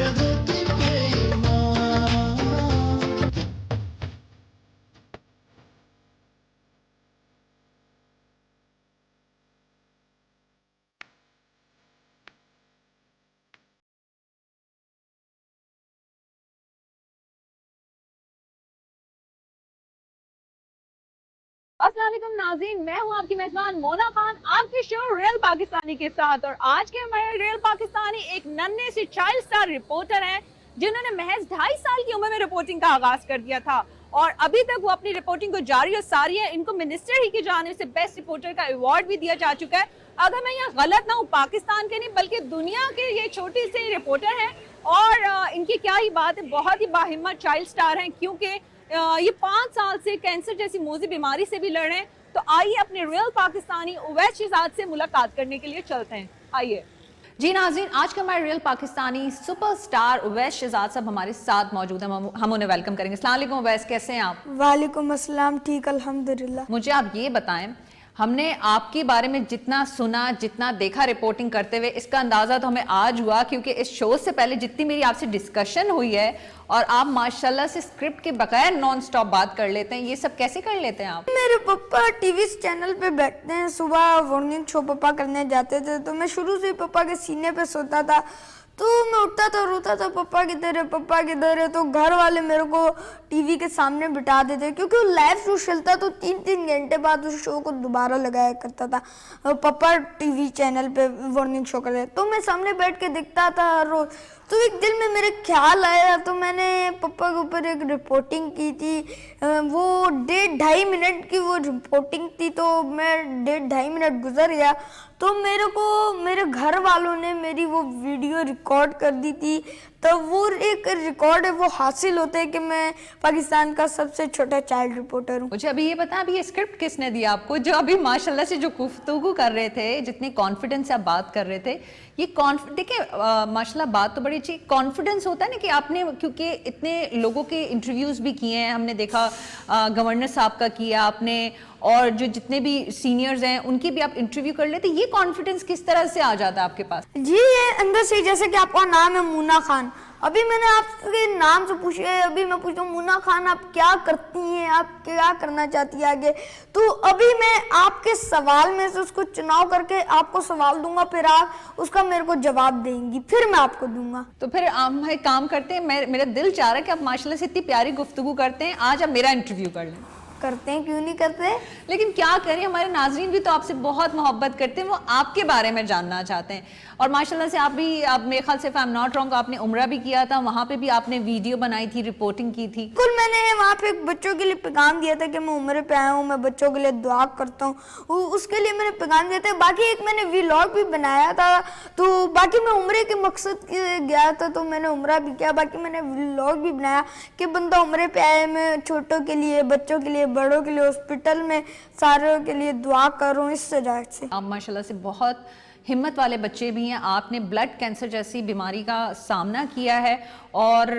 रहो तुम बेईमान। अस्सलाम वालेकुम नाज़रीन, मैं हूं आपकी मेजबान मोना खान आपके शो रियल पाकिस्तानी के साथ। और आज के हमारे रियल पाकिस्तानी एक नन्हे से चाइल्ड स्टार रिपोर्टर हैं जिन्होंने महज 2.5 साल की उम्र में रिपोर्टिंग का आगाज कर दिया था और अभी तक वो अपनी रिपोर्टिंग को जारी और सारी है। इनको मिनिस्टर ही की जानिब से बेस्ट रिपोर्टर का अवार्ड भी दिया जा चुका है। अगर मैं यहाँ गलत ना हूँ, पाकिस्तान के नहीं बल्कि दुनिया के ये छोटी सी रिपोर्टर हैं और इनकी क्या ही बात है, बहुत ही बाहिम्मत चाइल्ड स्टार हैं क्योंकि ये 5 साल से कैंसर जैसी मोज़ी बीमारी से भी लड़ रहे हैं। तो आइए अपने रियल पाकिस्तानी उवैस शहजाद से मुलाकात करने के लिए चलते हैं। आइए जी नाज़रीन, आज के हमारे रियल पाकिस्तानी सुपरस्टार उवैस शहजाद साहब हमारे साथ मौजूद हैं। हम उन्हें वेलकम करेंगे। अस्सलाम वालेकुम उवैस, कैसे हैं आप? वालेकुम अस्सलाम, ठीक अल्हम्दुलिल्लाह। मुझे आप ये बताएं, हमने आपके बारे में जितना सुना जितना देखा रिपोर्टिंग करते हुए, इसका अंदाजा तो हमें आज हुआ क्योंकि इस शो से पहले जितनी मेरी आपसे डिस्कशन हुई है और आप माशाल्लाह से स्क्रिप्ट के बगैर नॉन स्टॉप बात कर लेते हैं। ये सब कैसे कर लेते हैं आप? मेरे पापा टीवी चैनल पे बैठते हैं, सुबह मॉर्निंग शो पापा करने जाते थे तो मैं शुरू से पापा के सीने पे सोता था। तो मैं उठता था, रोता था, पापा किधर है, पापा किधर है। तो घर वाले मेरे को टीवी के सामने बिठा देते क्योंकि वो लाइव शो चलता तो 3-3 घंटे बाद उस शो को दोबारा लगाया करता था। पापा टीवी चैनल पे मॉर्निंग शो करते तो मैं सामने बैठ के देखता था रोज। तो एक दिन में मेरे ख्याल आया तो मैंने पापा के ऊपर एक रिपोर्टिंग की थी। वो 1.5 मिनट की वो रिपोर्टिंग थी तो मैं 1.5 मिनट गुजर गया तो मेरे को मेरे घर वालों ने मेरी वो वीडियो रिकॉर्ड कर दी थी। तो वो एक रिकॉर्ड है, वो हासिल होता है कि मैं पाकिस्तान का सबसे छोटा चाइल्ड रिपोर्टर हूँ। मुझे अभी ये बता, अभी ये स्क्रिप्ट किसने दिया आपको? जो अभी माशाल्लाह से जो गुफ्तगू कर रहे थे, जितने कॉन्फिडेंस से आप बात कर रहे थे, ये देखिए माशाल्लाह बात तो बड़ी अच्छी कॉन्फिडेंस होता है ना कि आपने, क्योंकि इतने लोगों के इंटरव्यूज भी किए हैं, हमने देखा गवर्नर साहब का किया आपने और जो जितने भी सीनियर्स हैं उनकी भी आप इंटरव्यू कर लेते। ये कॉन्फिडेंस किस तरह से आ जाता है आपके पास? जी, ये अंदर से, जैसे कि आपका नाम है मुन्ना खान, अभी मैंने आपके नाम से पूछा है, अभी मैं पूछता हूँ मुन्ना खान आप क्या करती हैं, आप क्या करना चाहती है आगे। तो अभी मैं आपके सवाल में से उसको चुनाव करके आपको सवाल दूंगा, फिर आप उसका मेरे को जवाब देंगी, फिर मैं आपको दूंगा। तो फिर हम एक काम करते हैं, मेरा दिल चाह रहा है कि आप माशाल्लाह से इतनी प्यारी गुफ्तगू करते हैं, आज आप मेरा इंटरव्यू कर लें। करते हैं, क्यों नहीं करते। लेकिन क्या करें, हमारे नाजरीन भी तो आपसे बहुत मोहब्बत करते हैं, वो आपके बारे में जानना चाहते हैं। और माशाल्लाह से आप भी, आप मेरे ख्याल से if I am not wrong, आपने उम्रा भी किया था, वहाँ पे भी आपने वीडियो बनाई थी, रिपोर्टिंग की थी। बिल्कुल, मैंने वहाँ पे बच्चों के लिए पैगाम दिया था कि मैं उम्रे पे आया हूँ, मैं बच्चों के लिए दुआ करता हूँ, उसके लिए मैंने पैगाम दिया था। बाकी एक मैंने व्लॉग भी बनाया था, तो बाकी मैं उम्रे के मकसद के गया था तो मैंने उम्रा भी किया। बाकी मैंने व्लॉग भी बनाया कि बंदा उम्रे पे आए, मैं छोटों के लिए, बच्चों के लिए, बड़ों के लिए, हॉस्पिटल में सारों के लिए दुआ करूँ। इस वजह से आप माशाल्लाह से बहुत हिम्मत वाले बच्चे भी हैं। आपने ब्लड कैंसर जैसी बीमारी का सामना किया है और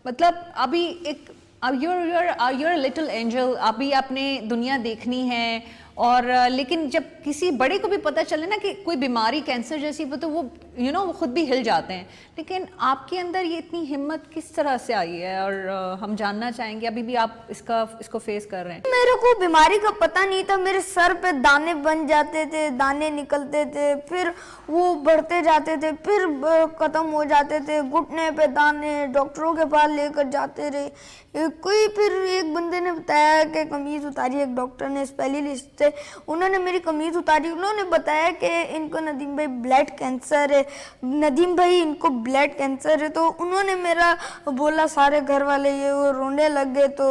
मतलब अभी एक यूर लिटिल एंजल, अभी आपने दुनिया देखनी है और लेकिन जब किसी बड़े को भी पता चले ना कि कोई बीमारी कैंसर जैसी हो तो वो वो खुद भी हिल जाते हैं। लेकिन आपके अंदर ये इतनी हिम्मत किस तरह से आई है और हम जानना चाहेंगे, अभी भी आप इसको फेस कर रहे हैं। मेरे को बीमारी का पता नहीं था, मेरे सर पे दाने बन जाते थे, दाने निकलते थे, फिर वो बढ़ते जाते थे, फिर खत्म हो जाते थे, घुटने पे दाने, डॉक्टरों के पास लेकर जाते रहे। फिर एक बंदे ने बताया कि कमीज उतारी, एक डॉक्टर ने स्पेशलिस्ट थे, उन्होंने मेरी कमीज उतारी, उन्होंने बताया कि इनको नदीम भाई ब्लड कैंसर है, नदीम भाई इनको ब्लड कैंसर है। तो उन्होंने मेरा बोला, सारे घर वाले ये वो रोने लग गए। तो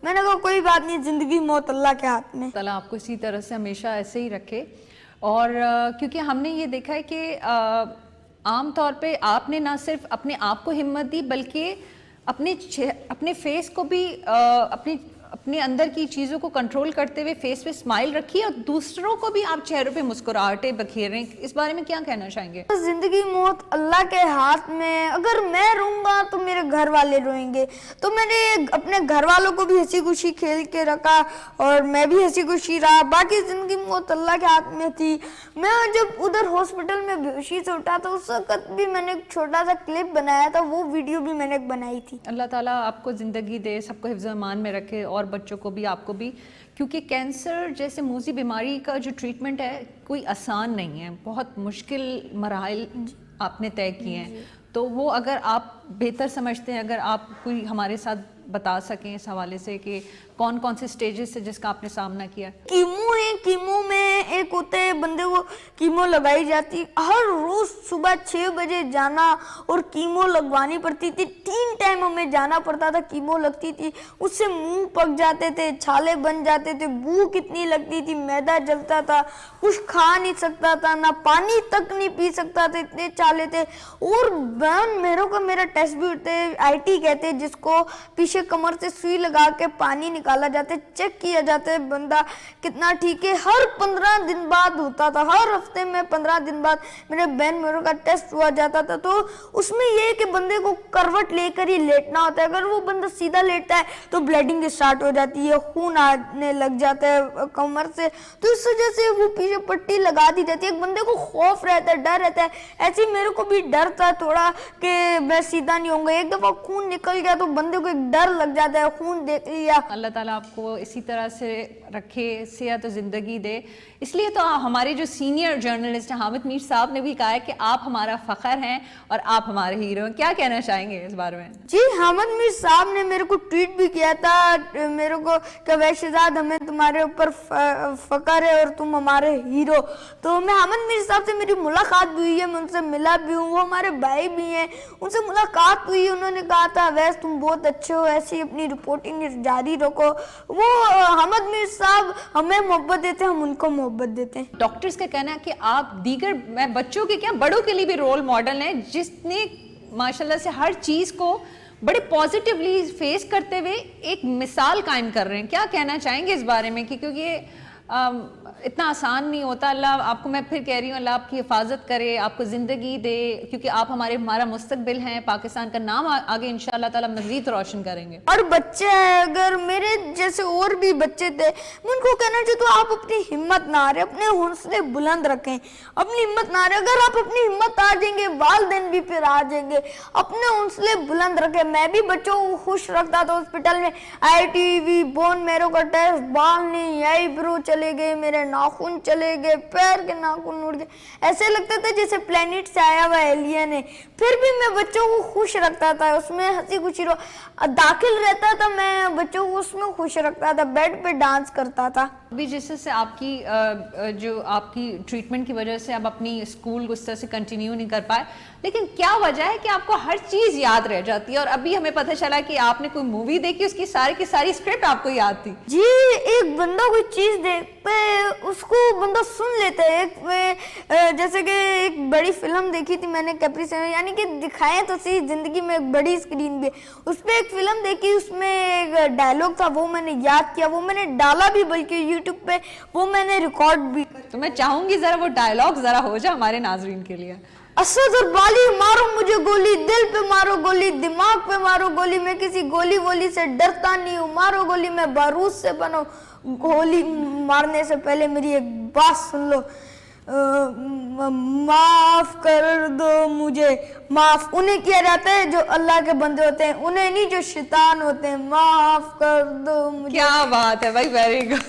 मैंने कहा कोई बात नहीं, जिंदगी मौत अल्लाह के हाथ में, अल्लाह आपको इसी तरह से हमेशा ऐसे ही रखे। और क्योंकि हमने ये देखा है कि आम तौर पे आपने ना सिर्फ अपने आप को हिम्मत दी बल्कि अपने फेस को भी, अपनी अपने अंदर की चीज़ों को कंट्रोल करते हुए फेस पे स्माइल रखिए और दूसरों को भी आप चेहरों पे मुस्कुराहटें बखेरें, इस बारे में क्या कहना चाहेंगे? जिंदगी मौत अल्लाह के हाथ में, अगर मैं रोऊंगा तो मेरे घर वाले रोएंगे, तो मैंने अपने घर वालों को भी हंसी खुशी खेल के रखा और मैं भी हंसी खुशी रहा। बाकी जिंदगी मौत अल्लाह के हाथ में थी। मैं जब उधर हॉस्पिटल में बेहोशी से उठा तो उस वक्त भी मैंने एक छोटा सा क्लिप बनाया था, वो वीडियो भी मैंने बनाई थी। अल्लाह ताला आपको ज़िंदगी दे, सबको हिफ्ज़ ईमान में रखे और बच्चों को भी, आपको भी, क्योंकि कैंसर जैसे मूजी बीमारी का जो ट्रीटमेंट है कोई आसान नहीं है, बहुत मुश्किल मराहल आपने तय किए हैं। तो वो अगर आप बेहतर समझते हैं, अगर आप कोई हमारे साथ बता सकें इस हवाले से कि कौन कौन से स्टेजेस से जिसका आपने सामना किया? कीमो है, कीमो में एक होते हैं बंदे को कीमो लगाई जाती, हर रोज सुबह 6 बजे जाना और कीमो लगवानी पड़ती थी। 3 टाइम हमें जाना पड़ता था, कीमो लगती थी, उससे मुंह पक जाते थे, छाले बन जाते थे, भूख इतनी लगती थी, मैदा जलता था, कुछ खा नहीं सकता था, ना पानी तक नहीं पी सकता था, इतने छाले थे। और मेरे को मेरा टेस्ट भी होते, IT कहते हैं जिसको, पीछे कमर से सुई लगा के पानी निकाला जाता है, चेक किया जाता है बंदा कितना ठीक है। हर 15 दिन बाद होता था, हर हफ्ते में 15 दिन बाद मेरे बहन मेरे का टेस्ट हुआ जाता था। तो उसमें ये है कि बंदे को करवट लेकर ही लेटना होता है, अगर वो बंदा सीधा लेटता है तो ब्लीडिंग स्टार्ट हो जाती है, खून आने लग जाता है कमर से, तो इस वजह से वो पीछे पट्टी लगा दी जाती है। एक बंदे को खौफ रहता है, डर रहता है। ऐसे ही मेरे को भी डर था थोड़ा कि मैं सीधा नहीं होऊंगा, एक दफा खून निकल गया तो बंदे को एक डर लग जाता है, खून देख लिया। अल्लाह ताला आपको इसी तरह से रखे, सेहत और ज़िंदगी दे। इसलिए तो हमारे जो सीनियर जर्नलिस्ट हैं हामिद मीर साहब ने भी कहा है कि आप हमारा फ़ख्र हैं और आप हमारे हीरो हैं। क्या कहना चाहेंगे इस बारे में? जी, हामिद मीर साहब ने मेरे को ट्वीट भी किया था मेरे को कि वैशेज़ाद हमें तुम्हारे ऊपर फ़ख्र है और तुम हमारे हीरो। तो मैं हामिद मीर साहब से मेरी मुलाकात भी हुई है, मैं उनसे मिला भी हूँ, वो हमारे भाई भी हैं, उनसे मुलाकात हुई। उन्होंने कहा था वैसे तुम बहुत अच्छे हो, ऐसी अपनी रिपोर्टिंग जारी रखो। वो हामिद मीर साहब हमें मोहब्बत देते हैं, हम उनको मोहब्बत देते हैं। डॉक्टर्स का कहना है कि आप दीगर, मैं बच्चों के क्या बड़ों के लिए भी रोल मॉडल हैं, जिसने माशाल्लाह से हर चीज़ को बड़े पॉजिटिवली फेस करते हुए एक मिसाल कायम कर रहे हैं। क्या कहना चाहेंगे इस बारे में कि क्योंकि ये इतना आसान नहीं होता। अल्लाह आपको, मैं फिर कह रही हूँ, अल्लाह आपकी हिफाजत करे, आपको ज़िंदगी दे, क्योंकि आप हमारा मुस्तकबिल हैं, पाकिस्तान का नाम आगे इंशाअल्लाह ताला मज़ीद रोशन करेंगे। और बच्चे हैं, अगर मेरे जैसे और भी बच्चे थे, मैं उनको कहना चाहिए तो आप अपनी हिम्मत ना हारें, अपने हौसले बुलंद रखें, अपनी हिम्मत ना हारें। अगर आप अपनी हिम्मत हार जाएंगे, वालिदैन भी फिर आ जाएंगे। अपने हौसले बुलंद रखें। मैं भी बच्चों को खुश रखता था हॉस्पिटल में, ITV, बोन मैरो का टेस्ट, बाल नहीं, आईब्रो चले गए, मेरे नाखून चले गए, पैर के नाखून उड़ गए, ऐसे लगता था जैसे प्लेनेट से आया हुआ एलियन है। फिर भी मैं बच्चों को खुश रखता था, उसमें हंसी खुशी दाखिल रहता था, मैं बच्चों को उसमें खुश रखता था, बेड पे डांस करता था। अभी जिस तरह से आपकी जो आपकी ट्रीटमेंट की वजह से अब अपनी स्कूल उस तरह से कंटिन्यू नहीं कर पाए, लेकिन क्या वजह है कि आपको हर चीज़ याद रह जाती है? और अभी हमें पता चला कि आपने कोई मूवी देखी, उसकी सारी की सारी स्क्रिप्ट आपको याद थी। जी, एक बंदा कोई चीज़ देख पे उसको बंदा सुन लेता है। एक जैसे कि एक बड़ी फिल्म देखी थी मैंने, कैप्री से, यानी कि दिखाएं तो सही ज़िंदगी में एक बड़ी स्क्रीन भी, उस पर एक फिल्म देखी, उसमें एक डायलॉग था, वो मैंने याद किया, वो मैंने डाला भी, बल्कि यूट्यूब पे वो मैंने रिकॉर्ड भी। तो मैं चाहूंगी जरा वो डायलॉग जरा हो जाए हमारे नाजरीन के लिए। असद और बाली, मारो मुझे गोली, दिल पे मारो गोली, दिमाग पे मारो गोली, मैं किसी गोली वोली से डरता नहीं हूँ, मारो गोली, मैं बारूद से बनो, गोली मारने से पहले मेरी एक बात सुन लो, माफ कर दो मुझे। माफ उन्हें किया जाता है जो अल्लाह के बंदे होते हैं, उन्हें नहीं जो शैतान होते हैं। माफ कर दो मुझे। क्या बात है भाई, वेरी गुड।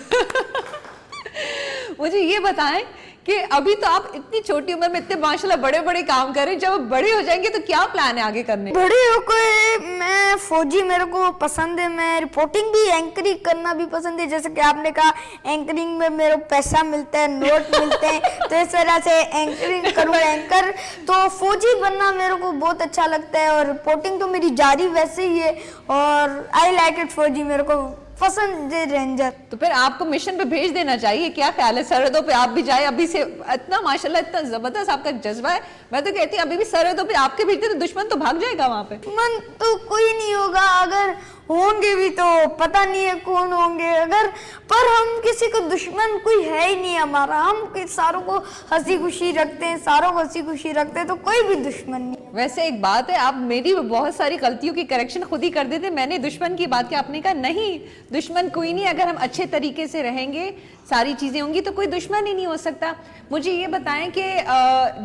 मुझे ये बताएं कि अभी तो आप इतनी छोटी उम्र में इतने माशाल्लाह बड़े बड़े काम कर रहे हैं, जब आप बड़े हो जाएंगे तो क्या प्लान है आगे करने? बड़े होकर मैं फौजी, मेरे को पसंद है, मैं रिपोर्टिंग भी, एंकरिंग करना भी पसंद है। जैसे कि आपने कहा एंकरिंग में मेरे को पैसा मिलता है, नोट मिलते हैं, तो इस तरह से एंकरिंग करूँ, एंकर। तो फौजी बनना मेरे को बहुत अच्छा लगता है और रिपोर्टिंग तो मेरी जारी वैसे ही है, और आई लाइक इट। फौजी मेरे को पसंद है, रेंजर। तो फिर आपको मिशन पे भेज देना चाहिए, क्या ख्याल है? सरहदों पे आप भी जाए, अभी से इतना माशाल्लाह इतना जबरदस्त आपका जज्बा है। मैं तो कहती हूँ अभी भी सरहदों पे आपके भेजते तो दुश्मन तो भाग जाएगा वहाँ पे। मन तो कोई नहीं होगा, अगर होंगे भी तो पता नहीं है कौन होंगे। अगर पर हम किसी को दुश्मन कोई है ही नहीं हमारा, हम सारों को हंसी खुशी रखते हैं, सारों को हंसी खुशी रखते हैं, तो कोई भी दुश्मन नहीं। वैसे एक बात है, आप मेरी बहुत सारी गलतियों की करेक्शन खुद ही कर देते। मैंने दुश्मन की बात की, आपने कहा नहीं दुश्मन कोई नहीं, अगर हम अच्छे तरीके से रहेंगे सारी चीजें होंगी तो कोई दुश्मन ही नहीं हो सकता। मुझे ये बताएं कि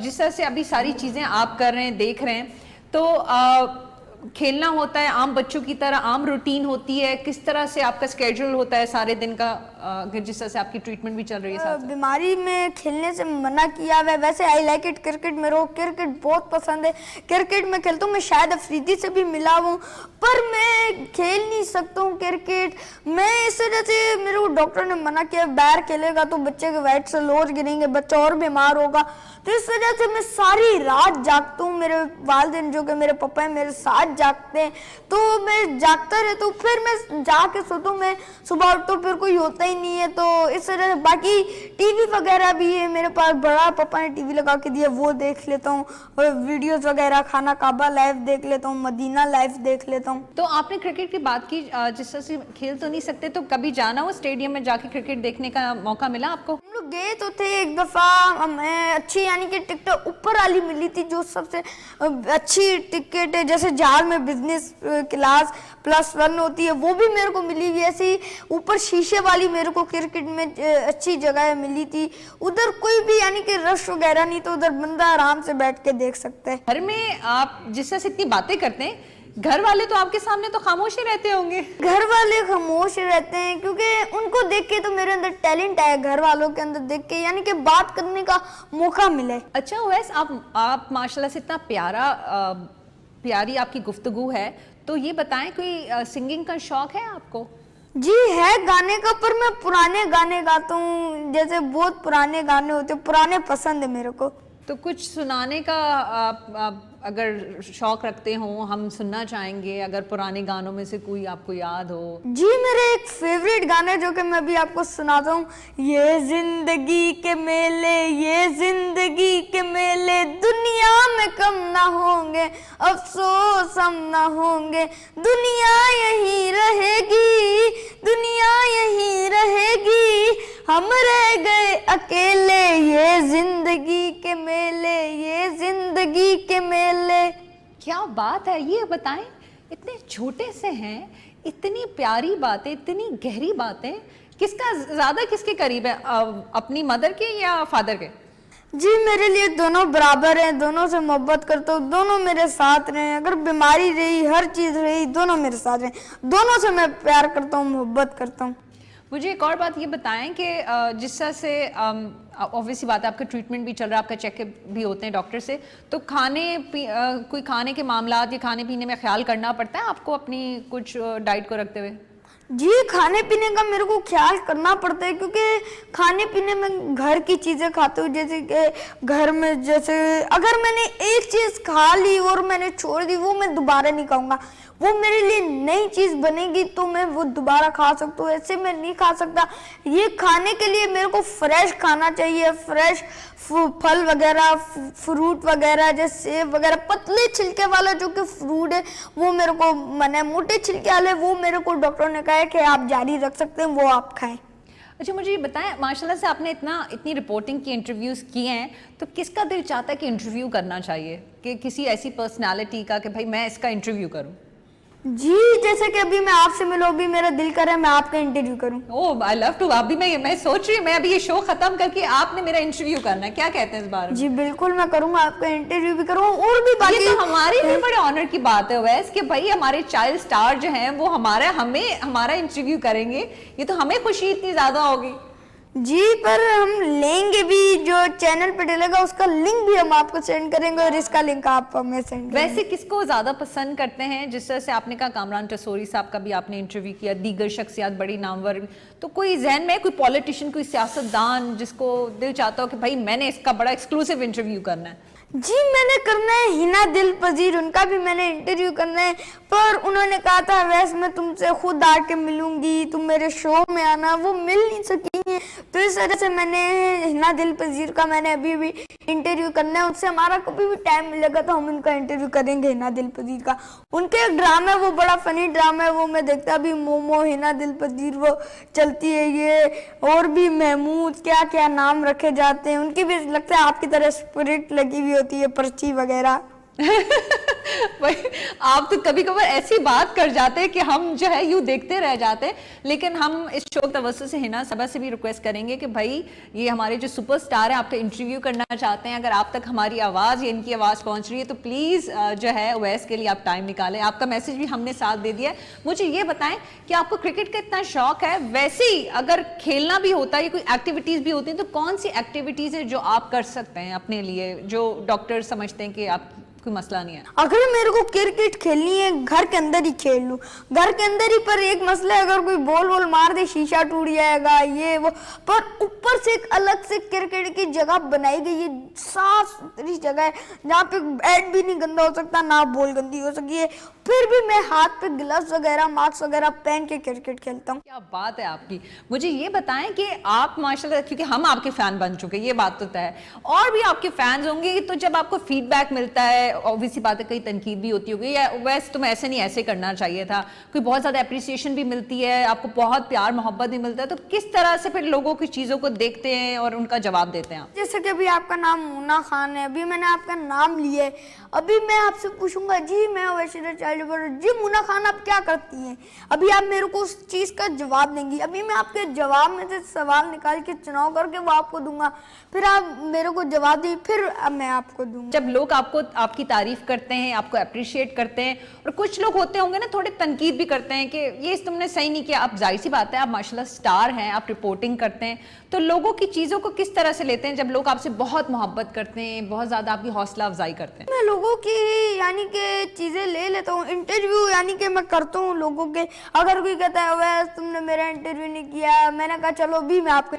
जिस तरह से अभी सारी चीजें आप कर रहे हैं, देख रहे हैं, तो खेलना होता है आम बच्चों की तरह, आम रूटीन होती है, किस तरह से आपका स्केड्यूल होता है सारे दिन का, जिस तरह से आपकी ट्रीटमेंट भी चल रही है साथ? बीमारी में खेलने से मना किया हुआ है। वैसे आई लाइक इट क्रिकेट, मेरे को क्रिकेट बहुत पसंद है, क्रिकेट में खेलता हूँ। मैं शायद अफरीदी से भी मिला हूँ पर मैं खेल नहीं सकता हूँ क्रिकेट। मैं इस वजह से मेरे को डॉक्टर ने मना किया, बाहर खेलेगा तो बच्चे के वाइट से लोर गिरेंगे, बच्चा और बीमार होगा। तो इस वजह से मैं सारी रात जागता हूँ। मेरे वालिदैन जो कि मेरे पापा हैं मेरे साथ जागते हैं, तो मैं जागता रहता हूँ, फिर मैं जाके सोता हूँ। मैं सुबह उठता हूँ फिर कोई होता ही नहीं है, तो इस वजह से। बाकी टीवी वगैरह भी है मेरे पास, बड़ा पापा ने टीवी लगा के दिया, वो देख लेता हूँ, और वीडियोस वगैरह खाना काबा लाइव देख लेता हूँ, मदीना लाइव देख लेता हूँ। तो आपने क्रिकेट की बात की, जिस तरह से खेल तो नहीं सकते, तो कभी जाना हो स्टेडियम में जाके क्रिकेट देखने का मौका मिला आपको? हम लोग गए तो थे एक दफा, हमें अच्छी यानी कि टिकट ऊपर वाली मिली थी, जो सबसे अच्छी टिकट है, जैसे जहाज में बिजनेस क्लास +1 होती है, वो भी मेरे को मिली हुई। ऐसी ऊपर शीशे वाली मेरे को क्रिकेट में अच्छी जगह मिली थी। उधर कोई भी यानी कि रश वगैरह नहीं, तो उधर बंदा आराम से बैठ के देख सकता है। घर में आप जिस तरह से इतनी बातें करते हैं, घर वाले तो आपके सामने तो खामोश ही रहते होंगे? घर वाले खामोश रहते हैं क्योंकि उनको देख के तो मेरे अंदर टैलेंट है, घर वालों के अंदर देख के यानी कि बात करने का मौका मिले। अच्छा ओवैस, आप माशाल्लाह से इतना प्यारी आपकी गुफ्तगू है, तो ये बताएं कोई सिंगिंग का शौक है आपको? जी है गाने का, पर मैं पुराने गाने गाता हूँ, जैसे बहुत पुराने गाने होते हैं, पुराने पसंद है मेरे को। तो कुछ सुनाने का आप अगर शौक रखते हो, हम सुनना चाहेंगे, अगर पुराने गानों में से कोई आपको याद हो। जी मेरे एक फेवरेट गाना जो कि मैं अभी आपको सुनाता हूँ, ये जिंदगी के मेले, ये जिंदगी के मेले, दुनिया में कम ना होंगे, अफसोस हम ना होंगे, दुनिया यही रहेगी, दुनिया यही रहेगी, हम रह गए अकेले, ये जिंदगी के मेले, ये जिंदगी के मेले। क्या बात है, ये बताएं, इतने छोटे से हैं, इतनी प्यारी बातें, इतनी गहरी बातें, किसका ज्यादा किसके करीब है, अपनी मदर के या फादर के? जी मेरे लिए दोनों बराबर हैं, दोनों से मोहब्बत करता हूँ, दोनों मेरे साथ रहे, अगर बीमारी रही हर चीज़ रही दोनों मेरे साथ रहे, दोनों से मैं प्यार करता हूँ, मोहब्बत करता हूँ। मुझे एक और बात ये बताएं कि जिस तरह से ऑब्वियसली बात है, आपका ट्रीटमेंट भी चल रहा है, आपका चेकअप भी होते हैं डॉक्टर से, तो कोई खाने के मामला या खाने पीने में ख्याल करना पड़ता है आपको अपनी कुछ डाइट को रखते हुए? जी खाने पीने का मेरे को ख्याल करना पड़ता है, क्योंकि खाने पीने में घर की चीज़ें खाते हूँ, जैसे कि घर में जैसे अगर मैंने एक चीज़ खा ली और मैंने छोड़ दी, वो मैं दोबारा नहीं खाऊंगा, वो मेरे लिए नई चीज़ बनेगी तो मैं वो दोबारा खा सकता हूँ, ऐसे मैं नहीं खा सकता। ये खाने के लिए मेरे को फ्रेश खाना चाहिए, फ्रेश फल वगैरह, फ्रूट वगैरह, जैसे सेब वगैरह, पतले छिलके वाला जो कि फ्रूट है वो मेरे को मना, मोटे छिलके वाले वो मेरे को डॉक्टर ने कहा है कि आप जारी रख सकते हैं, वो आप खाएं। अच्छा मुझे ये बताएं, माशाल्लाह से आपने इतनी रिपोर्टिंग की, इंटरव्यूज़ किए हैं, तो किसका दिल चाहता है कि इंटरव्यू करना चाहिए, कि किसी ऐसी पर्सनालिटी का कि भाई मैं इसका इंटरव्यू करूं? जी जैसे कि अभी मैं आपसे मिलो, अभी मेरा दिल कर रहा है मैं आपका इंटरव्यू करूं। ओह आई लव टू। अभी मैं सोच रही हूँ, मैं अभी ये शो खत्म करके आपने मेरा इंटरव्यू करना है, क्या कहते हैं इस बारे में? जी बिल्कुल मैं करूंगा, आपका इंटरव्यू भी करूंगा, और भी बाकी। ये तो हमारे लिए बड़े ऑनर की बात है वैसे कि भाई हमारे चाइल्ड स्टार जो हैं वो हमारा इंटरव्यू करेंगे, ये तो हमें खुशी इतनी ज्यादा होगी। जी पर हम लेंगे भी, जो चैनल पे डलेगा उसका लिंक भी हम आपको सेंड करेंगे और इसका लिंक आप हमें सेंड करेंगे। वैसे किसको ज्यादा पसंद करते हैं, जिस तरह से आपने कहा कामरान टसोरी साहब का भी आपने इंटरव्यू किया, दीगर शख्सियात बड़ी नामवर, तो कोई जहन में कोई पॉलिटिशियन, कोई सियासतदान जिसको दिल चाहता हो कि भाई मैंने इसका बड़ा एक्सक्लूसिव इंटरव्यू करना है? जी मैंने करना है हिना दिल पजीर, उनका भी मैंने इंटरव्यू करना है, पर उन्होंने कहा था वैसे मैं तुमसे खुद आके मिलूंगी, तुम मेरे शो में आना, वो मिल नहीं सकी। तो इस वजह से मैंने हिना दिल पजीर का मैंने अभी भी इंटरव्यू करना है। उनसे हमारा कभी भी टाइम मिलेगा तो हम उनका इंटरव्यू करेंगे, हिना दिल पजीर का। उनके एक ड्रामा है, वो बड़ा फनी ड्रामा है, वो मैं देखता भी, मोमो, हिना दिल पजीर, वो चलती है ये, और भी महमूद, क्या क्या नाम रखे जाते हैं। उनकी भी लगता है आपकी तरह स्पिरिट लगी हुई होती है, पर्ची वगैरह। भाई आप तो कभी कभार ऐसी बात कर जाते हैं कि हम जो है यूं देखते रह जाते हैं। लेकिन हम इस शो के तवज्जो से हिना सबा से भी रिक्वेस्ट करेंगे कि भाई ये हमारे जो सुपरस्टार है आपका इंटरव्यू करना चाहते हैं, अगर आप तक हमारी आवाज़ या इनकी आवाज़ पहुंच रही है तो प्लीज़ जो है ओवैस के लिए आप टाइम निकालें। आपका मैसेज भी हमने साथ दे दिया है। मुझे ये बताएं कि आपको क्रिकेट का इतना शौक है, वैसे ही अगर खेलना भी होता है या कोई एक्टिविटीज़ भी होती हैं तो कौन सी एक्टिविटीज़ है जो आप कर सकते हैं अपने लिए, जो डॉक्टर समझते हैं कि आप कोई मसला नहीं है? अगर मेरे को क्रिकेट खेलनी है घर के अंदर ही खेल लूं, घर के अंदर ही, पर एक मसला है अगर कोई बॉल वॉल मार दे शीशा टूट जाएगा ये वो। पर ऊपर से एक अलग से क्रिकेट की जगह बनाई गई है, साफ सुथरी जगह है जहाँ पे बैट भी नहीं गंदा हो सकता, ना बॉल गंदी हो सकती है, फिर भी मैं हाथ पे ग्लव्स वगैरह मास्क वगैरह पहन के क्रिकेट खेलता हूँ। क्या बात है आपकी। मुझे ये बताएं कि आप माशाल्लाह, क्योंकि हम आपके फैन बन चुके हैं, ये बात तो तय है, और भी आपके फैंस होंगे, तो जब आपको फीडबैक मिलता है, ऑब्वियसली बात है कई तनकीद भी होती होगी, या वैसे तुम ऐसे नहीं ऐसे करना चाहिए था, कोई बहुत ज्यादा अप्रिसिएशन भी मिलती है, आपको बहुत प्यार मोहब्बत भी मिलता है, तो किस तरह से फिर लोगों की चीजों को देखते हैं और उनका जवाब देते हैं आप? जैसे कि अभी आपका नाम मोना खान है, अभी मैंने आपका नाम लिया है, अभी मैं आपसे पूछूंगा जी मैं वैसे चाइल्ड जी मोना खान आप क्या करती हैं, अभी आप मेरे को उस चीज का जवाब देंगी, अभी मैं आपके जवाब में से सवाल निकाल के चुनाव करके वो आपको दूंगा, फिर आप मेरे को जवाब दी, फिर अब मैं आपको दूंगा। जब लोग आपको आपकी तारीफ करते हैं, आपको अप्रिशिएट करते हैं, और कुछ लोग होते होंगे ना थोड़े तनकीद भी करते हैं कि ये तुमने सही नहीं किया, आप जाहिर सी बात है आप माशाल्लाह स्टार हैं, आप रिपोर्टिंग करते हैं, तो लोगों की चीजों को किस तरह से लेते हैं जब लोग आपसे बहुत मोहब्बत करते हैं, बहुत ज्यादा आपकी हौसला अफजाई करते हैं? मैं लोगों की यानी कि चीजें ले लेता हूँ, इंटरव्यू यानी कि मैं करता हूँ लोगों के। अगर कोई कहता है वैस तुमने मेरा इंटरव्यू नहीं किया, मैंने कहा चलो भी मैं आपको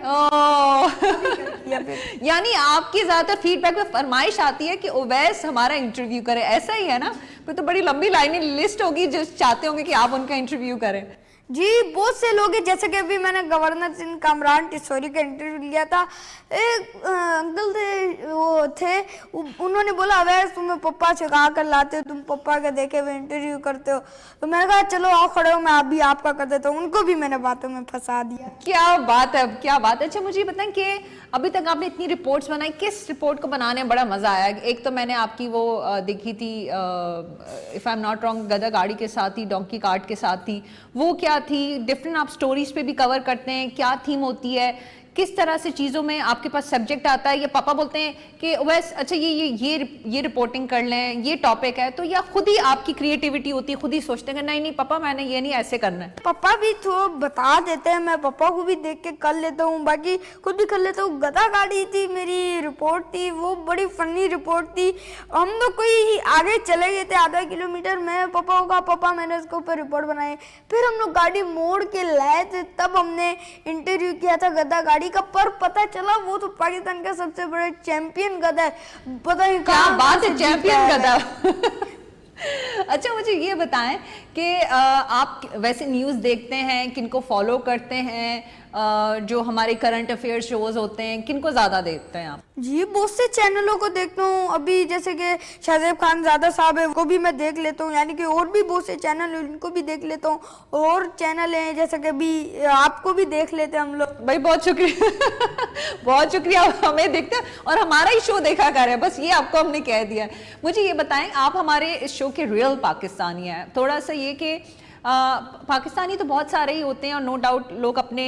यानी आपकी ज्यादातर फीडबैक में फरमाइश आती है कि ओवैस हमारा इंटरव्यू करे, ऐसा ही है ना? फिर तो बड़ी लंबी लाइन लिस्ट होगी जो चाहते होंगे कि आप उनका इंटरव्यू करें। जी बहुत से लोग हैं, जैसे कि अभी मैंने गवर्नर सिंह कामरान टिसोरी का इंटरव्यू लिया था, एक अंकल थे, वो थे, उन्होंने बोला अवैस तुम्हें पप्पा सिखा कर लाते हो, तुम पप्पा के देखे हुए इंटरव्यू करते हो, तो मैंने कहा चलो आओ खड़े हो मैं अभी आपका कर देता हूँ, उनको भी मैंने बातों में फंसा दिया। क्या बात है, क्या बात है। अच्छा मुझे बताएं कि अभी तक आपने इतनी रिपोर्ट्स बनाई, किस रिपोर्ट को बनाने में बड़ा मजा आया? एक तो मैंने आपकी वो देखी थी, if I am not wrong, गधा गाड़ी के साथ थी, डोंकी कार्ट के साथ थी, वो क्या थी? डिफरेंट आप स्टोरीज पे भी कवर करते हैं, क्या थीम होती है, किस तरह से चीज़ों में आपके पास सब्जेक्ट आता है, या पापा बोलते हैं कि वैसे अच्छा ये रिपोर्टिंग कर लें, ये टॉपिक है, तो या खुद ही आपकी क्रिएटिविटी होती है, खुद ही सोचते हैं कि नहीं नहीं पापा मैंने ये नहीं ऐसे करना है? पापा भी थोड़ा बता देते हैं, मैं पापा को भी देख के कर लेता हूँ, बाकी खुद भी कर लेता हूँ। गधा गाड़ी थी मेरी रिपोर्ट थी, वो बड़ी फनी रिपोर्ट थी। हम लोग कोई आगे चले गए थे आधा किलोमीटर, मैं पापा को कहा पापा मैंने उसके ऊपर रिपोर्ट बनाई, फिर हम लोग गाड़ी मोड़ के लाए थे, तब हमने इंटरव्यू किया था गधा गाड़ी का, पर पता चला वो तो पाकिस्तान का सबसे बड़ा चैंपियन गधा है, पता नहीं क्या बात है, चैंपियन गधा। अच्छा मुझे ये बताएं कि आप वैसे न्यूज़ देखते हैं, किनको फॉलो करते हैं, जो हमारे करंट अफेयर शोज होते हैं, किनको ज़्यादा देखते हैं आप? जी बहुत से चैनलों को देखता हूँ, अभी जैसे कि शाहजेब खानजादा साहब है उनको भी मैं देख लेता हूँ, यानी कि और भी बहुत से चैनल हैं उनको भी देख लेता हूँ, और चैनल हैं जैसे कि अभी आपको भी देख लेते हैं हम लोग। भाई बहुत शुक्रिया बहुत शुक्रिया, हमें देखते हैं और हमारा ही शो देखा कर रहे हैं, बस ये आपको हमने कह दिया। मुझे ये बताएं, आप हमारे इस शो के रियल पाकिस्तानी हैं, थोड़ा सा ये कि पाकिस्तानी तो बहुत सारे ही होते हैं, और नो डाउट लोग अपने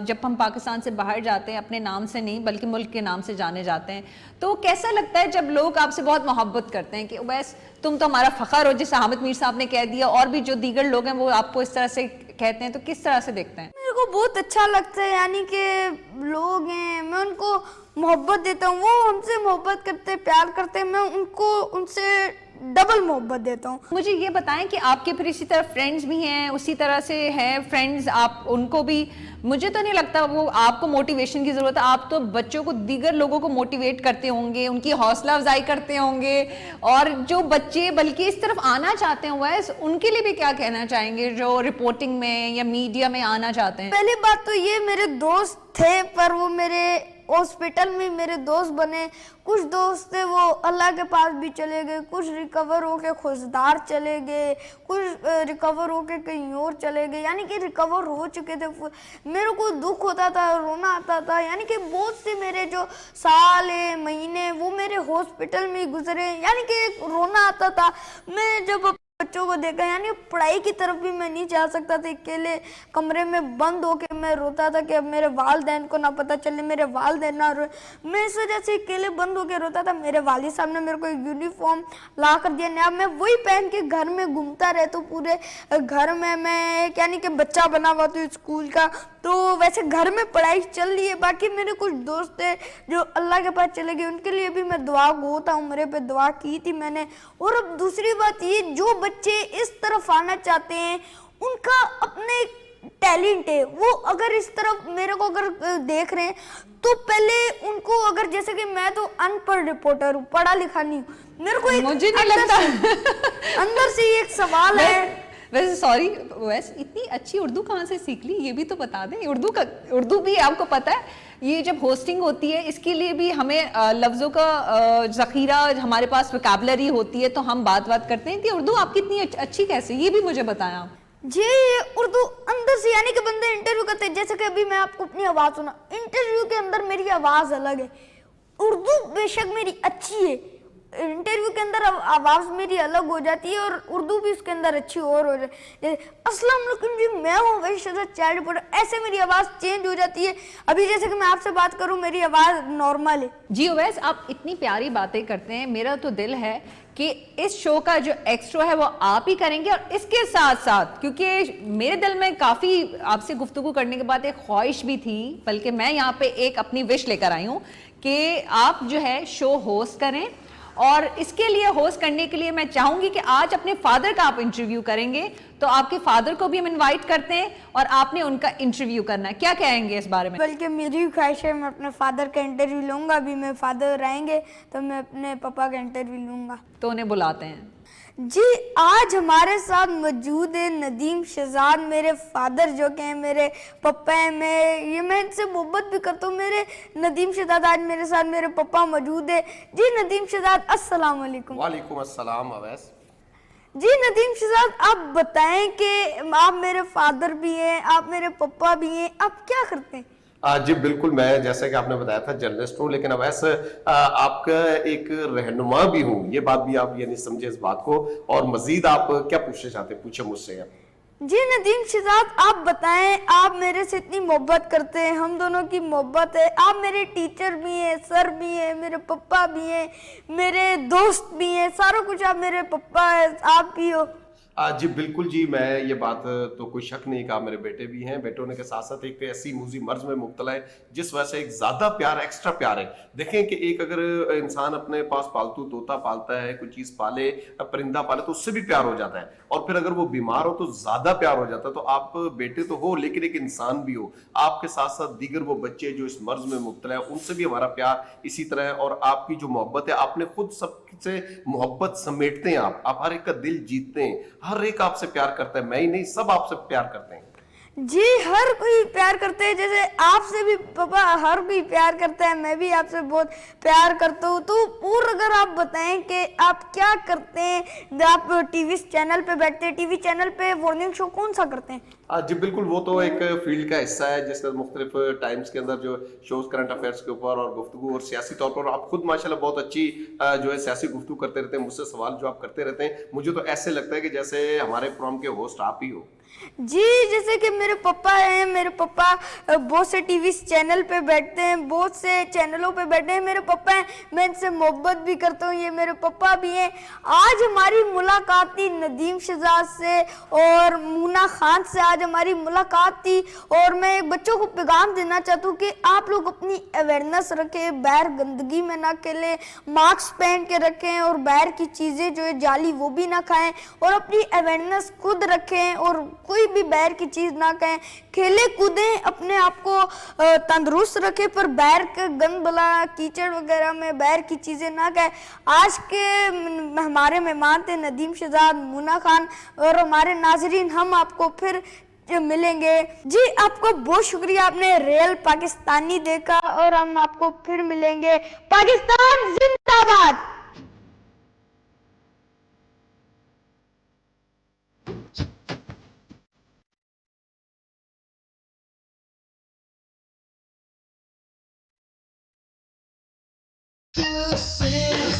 जब हम पाकिस्तान से बाहर जाते हैं अपने नाम से नहीं बल्कि मुल्क के नाम से जाने जाते हैं, तो कैसा लगता है जब लोग आपसे बहुत मोहब्बत करते हैं कि बस तुम तो हमारा फ़ख्र हो, जैसे हामिद मीर साहब ने कह दिया, और भी जो दीगर लोग हैं वो आपको इस तरह से कहते हैं, तो किस तरह से देखते हैं? मेरे को बहुत अच्छा लगता है, यानी कि लोग हैं मैं उनको मोहब्बत देता हूँ, वो हमसे मोहब्बत करते प्यार करते, मैं उनको उनसे डबल मोहब्बत देता हूँ। मुझे ये बताएं कि आपके फिर इसी तरह फ्रेंड्स भी हैं, उसी तरह से हैं फ्रेंड्स, आप उनको भी, मुझे तो नहीं लगता वो आपको मोटिवेशन की जरूरत है, आप तो बच्चों को, दीगर लोगों को मोटिवेट करते होंगे, उनकी हौसला अफजाई करते होंगे। और जो बच्चे बल्कि इस तरफ आना चाहते हैं वैस, उनके लिए भी क्या कहना चाहेंगे जो रिपोर्टिंग में या मीडिया में आना चाहते हैं? पहली बात तो ये, मेरे दोस्त थे पर वो मेरे हॉस्पिटल में मेरे दोस्त बने। कुछ दोस्त थे वो अल्लाह के पास भी चले गए, कुछ रिकवर होके खुशदार चले गए, कुछ रिकवर होके कहीं और चले गए, यानी कि रिकवर हो चुके थे। मेरे को दुख होता था, रोना आता था, यानी कि बहुत से मेरे जो साल महीने वो मेरे हॉस्पिटल में ही गुजरे, यानी कि रोना आता था। मैं जब बच्चों को देखा, यानी पढ़ाई की तरफ भी मैं नहीं जा सकता था, अकेले कमरे में बंद होके मैं रोता था कि अब मेरे वालिदैन को ना पता चले, मेरे वालिदैन ना रोए। मैं इस वजह से अकेले बंद होके रोता था। मेरे वालिद साहब ने मेरे को एक यूनिफॉर्म ला कर दिया नया, मैं वही पहन के घर में घूमता रहता हूँ। पूरे घर में मैं यानी कि बच्चा बना हुआ था स्कूल का। तो वैसे घर में पढ़ाई चल रही है। बाकी मेरे कुछ दोस्त थे जो अल्लाह के पास चले गए, उनके लिए भी मैं दुआ होता उम्र पे दुआ की थी मैंने। और अब दूसरी बात ये, जो बच्चे इस तरफ आना चाहते हैं उनका अपने टैलेंट है, वो अगर इस तरफ मेरे को अगर देख रहे हैं तो पहले उनको, अगर जैसे कि मैं तो अनपढ़ रिपोर्टर हूँ, पढ़ा लिखा नहीं हूँ, मेरे को एक मुझे नहीं लगता अंदर से एक सवाल है। वैसे सॉरी, वैसे इतनी अच्छी उर्दू कहाँ से सीख ली, ये भी तो बता दें। उर्दू भी आपको पता है, ये जब होस्टिंग होती है इसके लिए भी हमें लफ्ज़ों का ज़ख़ीरा, हमारे पास वोकैबुलरी होती है, तो हम बात करते हैं कि उर्दू आपकी इतनी अच्छी कैसे, ये भी मुझे बताया जी। उर्दू अंदर से, यानी कि बंदे इंटरव्यू करते हैं, जैसे कि अभी मैं आपको अपनी आवाज़ सुना, इंटरव्यू के अंदर मेरी आवाज़ अलग है। उर्दू बेशक मेरी अच्छी है, इंटरव्यू के अंदर आवाज़ मेरी अलग हो जाती है और उर्दू भी उसके अंदर अच्छी और हो जाती है। अस्सलाम वालेकुम जी, मैं हूँ वैसे चाइल्ड रिपोर्टर, ऐसे मेरी आवाज़ चेंज हो जाती है। अभी जैसे कि मैं आपसे बात करूँ, मेरी आवाज़ नॉर्मल है। जी ओवैस, आप इतनी प्यारी बातें करते हैं, मेरा तो दिल है कि इस शो का जो एक्स्ट्रा है वो आप ही करेंगे। और इसके साथ साथ, क्योंकि मेरे दिल में काफ़ी आपसे गुफ्तगू करने के बाद एक ख्वाहिश भी थी, बल्कि मैं यहाँ पे एक अपनी विश लेकर आई हूँ कि आप जो है शो होस्ट करें। और इसके लिए, होस्ट करने के लिए मैं चाहूंगी कि आज अपने फादर का आप इंटरव्यू करेंगे, तो आपके फादर को भी हम इनवाइट करते हैं और आपने उनका इंटरव्यू करना है। क्या कहेंगे इस बारे में? बल्कि मेरी ख्वाहिश है मैं अपने फादर का इंटरव्यू लूंगा। अभी मेरे फादर आएंगे तो मैं अपने पापा का इंटरव्यू लूंगा। तो उन्हें बुलाते हैं। जी, आज हमारे साथ मौजूद है नदीम शहजाद, मेरे फादर जो कि हैं मेरे पप्पा हैं। मैं इनसे मोहब्बत भी करता हूँ। मेरे नदीम शहजाद आज मेरे साथ, मेरे पप्पा मौजूद है। जी नदीम शहजाद, अस्सलाम वालेकुम। वालेकुम अस्सलाम अवैस। जी नदीम शहजाद, आप बताएं कि आप मेरे फादर भी हैं, आप मेरे पप्पा भी हैं, आप क्या करते हैं? जी बिल्कुल, मैं जैसे कि आपने बताया था जर्नलिस्ट हूँ, लेकिन अवैस आपका एक रहनुमा भी हूँ। ये बात भी आप ये नहीं समझे इस बात को। और मजीद आप क्या पूछना चाहते हैं, पूछे मुझसे। जी नदीम शहजाद, आप बताएं, आप मेरे से इतनी मोहब्बत करते हैं, हम दोनों की मोहब्बत है, आप मेरे टीचर भी हैं, सर भी हैं, मेरे पप्पा भी हैं, मेरे दोस्त भी हैं, सारा कुछ आप मेरे पप्पा हैं, आप भी हो। जी बिल्कुल जी, मैं ये बात तो कोई शक नहीं कि आप मेरे बेटे भी हैं। बेटे होने के साथ साथ एक ऐसी मूजी मर्ज में मुब्तला है जिस वजह से एक ज्यादा प्यार, एक्स्ट्रा प्यार है। देखें कि एक अगर इंसान अपने पास पालतू तोता पालता है, कोई चीज पाले, परिंदा पाले, तो उससे भी प्यार हो जाता है। और फिर अगर वो बीमार हो तो ज्यादा प्यार हो जाता है। तो आप बेटे तो हो, लेकिन एक इंसान भी हो। आपके साथ साथ दीगर वो बच्चे जो इस मर्ज में मुब्तला है, उनसे भी हमारा प्यार इसी तरह है। और आपकी जो मोहब्बत है, आपने खुद सबसे मोहब्बत समेटते हैं, आप हर एक का दिल जीतते हैं, हर एक आपसे प्यार करता है। मैं ही नहीं, सब आपसे प्यार करते हैं। जी, हर कोई प्यार करते हैं, जैसे आपसे भी पापा हर कोई प्यार करता है, मैं भी आपसे बहुत प्यार करता हूँ। तो और अगर आप बताएं कि आप क्या करते हैं, आप टीवी चैनल पे बैठते हैं, टीवी चैनल पे मॉर्निंग शो कौन सा करते हैं? जी बिल्कुल, वो तो एक फील्ड का हिस्सा है जिसमें मुख्तलिफ टाइम्स के अंदर जो शोज करंट अफेयर्स के ऊपर और गुफ्तगू और सियासी तौर पर आप खुद माशाल्लाह बहुत अच्छी जो है सियासी गुफ्तगू करते रहते हैं। मुझसे सवाल जो आप करते रहते हैं, मुझे तो ऐसे लगता है कि जैसे हमारे प्रोग्राम के होस्ट आप ही हो। जी, जैसे कि मेरे पापा हैं, मेरे पापा बहुत से टीवी चैनल पे बैठते हैं, बहुत से चैनलों पे बैठे हैं, मेरे पापा हैं, मैं इनसे मोहब्बत भी करता हूँ, ये मेरे पापा भी हैं। आज हमारी मुलाकात थी नदीम शहजाद से और मूना खान से, आज हमारी मुलाकात थी और मैं एक बच्चों को पैगाम देना चाहता हूँ कि आप लोग अपनी अवेयरनेस रखें, बाहर गंदगी में ना खेलें, मास्क पहन के रखें और बाहर की चीज़ें जो है जाली वो भी ना खाएं और अपनी अवेयरनेस खुद रखें और कोई भी बाहर की चीज़ ना कहें, खेले कूदें, अपने आप को तंदुरुस्त रखें, पर बाहर के गंद बला कीचड़ वगैरह में बाहर की चीज़ें ना कहें। आज के हमारे मेहमान थे नदीम शहजाद, मूना खान और हमारे नाजरीन, हम आपको फिर मिलेंगे। जी, आपको बहुत शुक्रिया, आपने रियल पाकिस्तानी देखा और हम आपको फिर मिलेंगे। पाकिस्तान जिंदाबाद। दिल से